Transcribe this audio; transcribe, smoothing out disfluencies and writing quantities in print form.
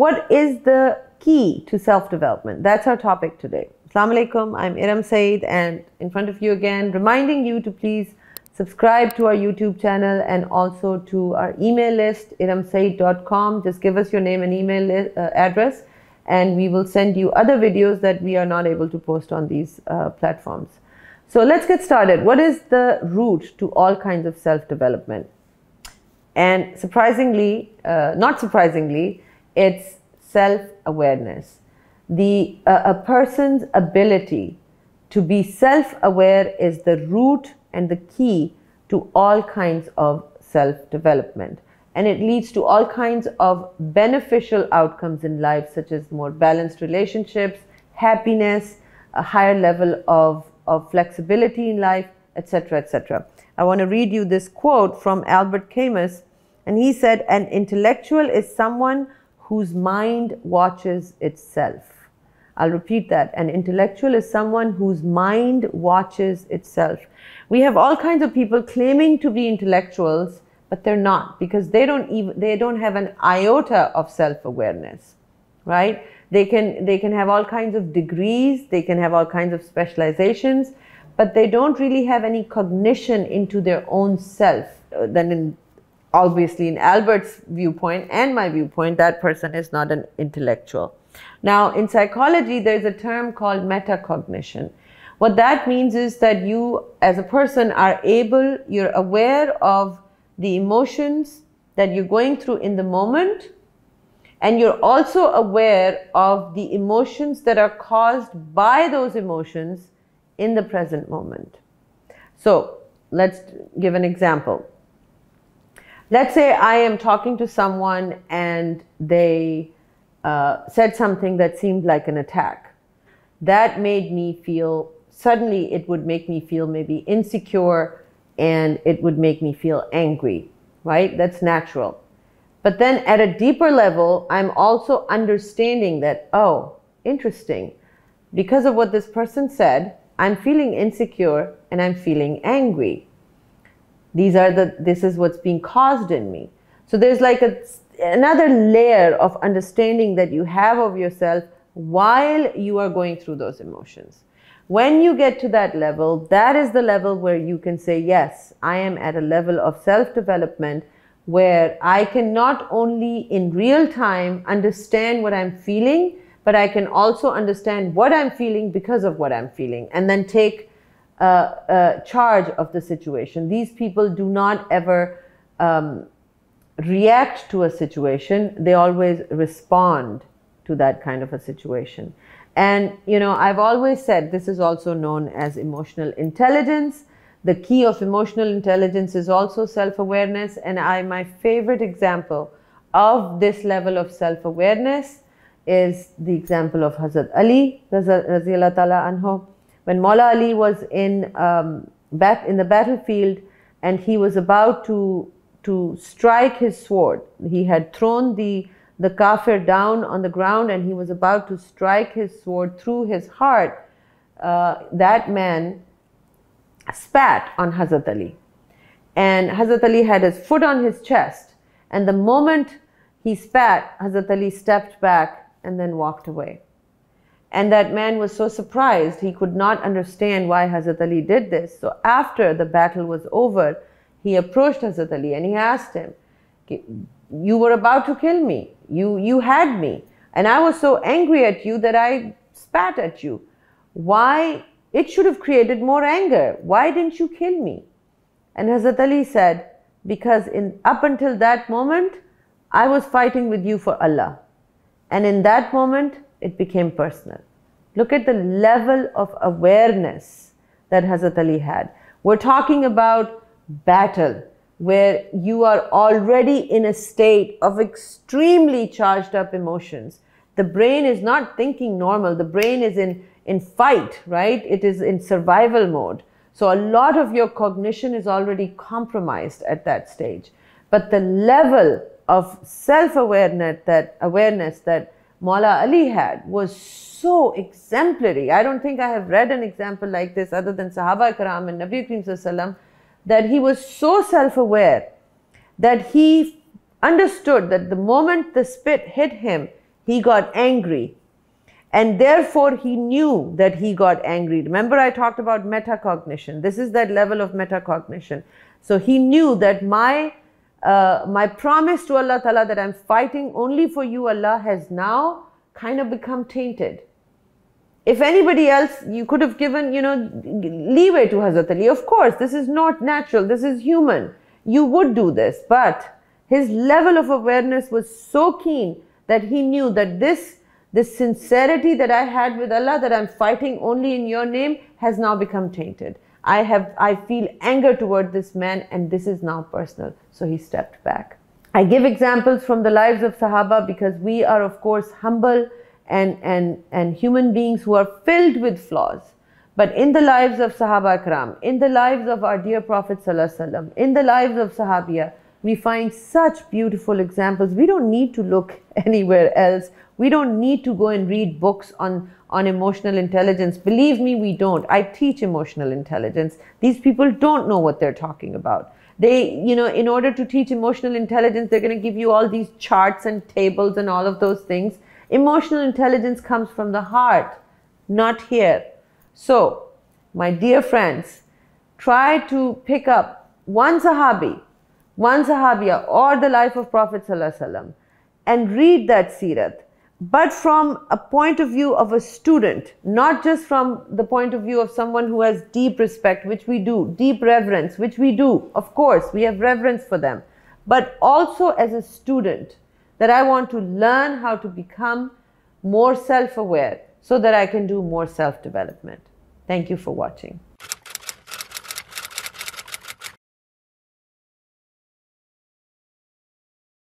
what is the key to self-development? That's our topic today. Assalamu alaikum, I'm Iram Saeed, and in front of you again, reminding you to please subscribe to our YouTube channel and also to our email list, iramsaeed.com. Just give us your name and email address, and we will send you other videos that we are not able to post on these platforms. So let's get started. What is the root to all kinds of self-development? And surprisingly, not surprisingly, it's self-awareness. A person's ability to be self-aware is the root and the key to all kinds of self-development. And it leads to all kinds of beneficial outcomes in life, such as more balanced relationships, happiness, a higher level of flexibility in life, etc., etc. I want to read you this quote from Albert Camus, and he said, "An intellectual is someone whose mind watches itself." I'll repeat that. An intellectual is someone whose mind watches itself. We have all kinds of people claiming to be intellectuals, but they're not, because they don't have an iota of self-awareness, right? They can have all kinds of degrees, they can have all kinds of specializations, but they don't really have any cognition into their own self. Then obviously in Albert's viewpoint and my viewpoint, that person is not an intellectual. Now, in psychology, there's a term called metacognition. What that means is that you, as a person, you're aware of the emotions that you're going through in the moment, and you're also aware of the emotions that are caused by those emotions in the present moment. So, let's give an example. Let's say I am talking to someone and they said something that seemed like an attack. That made me feel, suddenly it would make me feel maybe insecure, and it would make me feel angry, right? That's natural. But then at a deeper level, I'm also understanding that, oh, interesting. Because of what this person said, I'm feeling insecure and I'm feeling angry. This is what's being caused in me. So there's like another layer of understanding that you have of yourself while you are going through those emotions. When you get to that level, that is the level where you can say, yes, I am at a level of self-development where I can not only in real time understand what I'm feeling, but I can also understand what I'm feeling because of what I'm feeling, and then take charge of the situation. These people do not ever react to a situation. They always respond to that kind of a situation. And, you know, I've always said this is also known as emotional intelligence. The key of emotional intelligence is also self-awareness. And my favorite example of this level of self-awareness is the example of Hazrat Ali, Raziyallahu Ta'ala Anhu. When Maula Ali was in the battlefield and he was about to strike his sword, he had thrown the kafir down on the ground and he was about to strike his sword through his heart, that man spat on Hazrat Ali. And Hazrat Ali had his foot on his chest, and the moment he spat, Hazrat Ali stepped back and then walked away. And that man was so surprised, he could not understand why Hazrat Ali did this. So after the battle was over, he approached Hazrat Ali and he asked him, you were about to kill me. You had me. And I was so angry at you that I spat at you. Why? It should have created more anger. Why didn't you kill me? And Hazrat Ali said, because up until that moment, I was fighting with you for Allah. And in that moment, it became personal. Look at the level of awareness that Hazrat Ali had. We're talking about battle, where you are already in a state of extremely charged up emotions. The brain is not thinking normal. The brain is in fight, right? It is in survival mode. So a lot of your cognition is already compromised at that stage. But the level of self-awareness that Maula Ali had was so exemplary. I don't think I have read an example like this other than Sahaba Karam and Nabi Karim Sallallahu Alaihi Wasallam, that he was so self-aware that he understood that the moment the spit hit him, He got angry. And therefore, he knew that he got angry. Remember, I talked about metacognition. This is that level of metacognition. So he knew that my promise to Allah Ta'ala that I'm fighting only for you, Allah, has now kind of become tainted. If anybody else, you could have given, leeway to Hazrat Ali. Of course, this is not natural. This is human. You would do this. But his level of awareness was so keen that he knew that this sincerity that I had with Allah, that I'm fighting only in your name, has now become tainted. I feel anger toward this man, and this is now personal. So he stepped back. I give examples from the lives of Sahaba because we are, of course, humble and human beings who are filled with flaws. But in the lives of Sahaba Ikram, in the lives of our dear Prophet Sallallahu Alaihi Wasallam, in the lives of Sahabiya, we find such beautiful examples. We don't need to look anywhere else. We don't need to go and read books on emotional intelligence. Believe me, we don't. I teach emotional intelligence. These people don't know what they're talking about. They, in order to teach emotional intelligence, they're going to give you all these charts and tables and all of those things. Emotional intelligence comes from the heart, not here. So, my dear friends, try to pick up one Sahabi, one Sahabiya, or the life of Prophet Sallallahu Alaihi Wasallam and read that Seerat, but from a point of view of a student, not just from the point of view of someone who has deep respect, which we do, deep reverence, which we do. Of course, we have reverence for them, but also as a student, that I want to learn how to become more self-aware so that I can do more self-development. Thank you for watching.